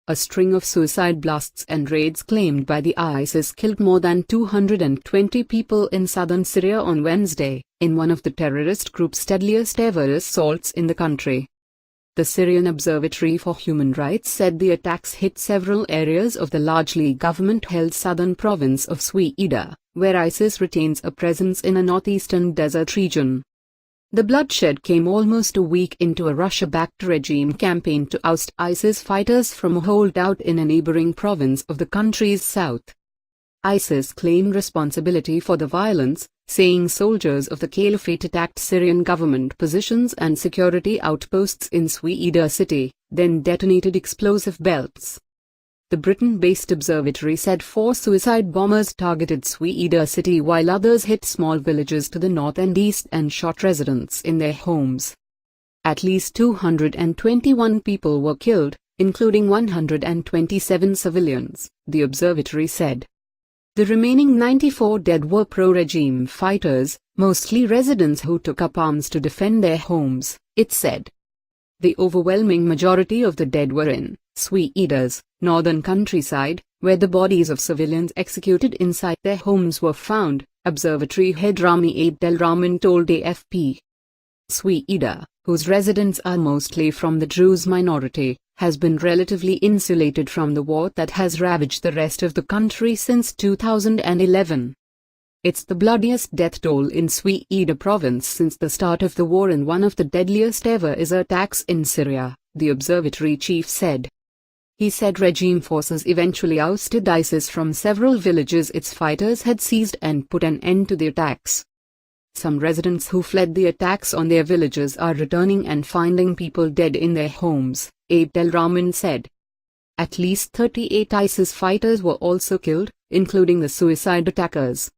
A string of suicide blasts and raids claimed by the ISIS killed more than 220 people in southern Syria on Wednesday, in one of the terrorist group's deadliest ever assaults in the country. The Syrian Observatory for Human Rights said the attacks hit several areas of the largely government-held southern province of Syria, where ISIS retains a presence in a northeastern desert region. The bloodshed came almost a week into a Russia-backed regime campaign to oust ISIS fighters from a holdout in a neighboring province of the country's south. ISIS claimed responsibility for the violence, saying soldiers of the caliphate attacked Syrian government positions and security outposts in Syria city, then detonated explosive belts. The Britain-based observatory said 4 suicide bombers targeted Syria city while others hit small villages to the north and east and shot residents in their homes. At least 221 people were killed, including 127 civilians, the observatory said. The remaining 94 dead were pro-regime fighters, mostly residents who took up arms to defend their homes, it said. The overwhelming majority of the dead were in Syria's northern countryside, where the bodies of civilians executed inside their homes were found, observatory head Rami Abdelrahman told AFP. Syria, whose residents are mostly from the Druze minority, has been relatively insulated from the war that has ravaged the rest of the country since 2011. It's the bloodiest death toll in Syria province since the start of the war and one of the deadliest ever ISIS attacks in Syria, the observatory chief said. He said regime forces eventually ousted ISIS from several villages its fighters had seized and put an end to the attacks. Some residents who fled the attacks on their villages are returning and finding people dead in their homes, Abdelrahman said. At least 38 ISIS fighters were also killed, including the suicide attackers.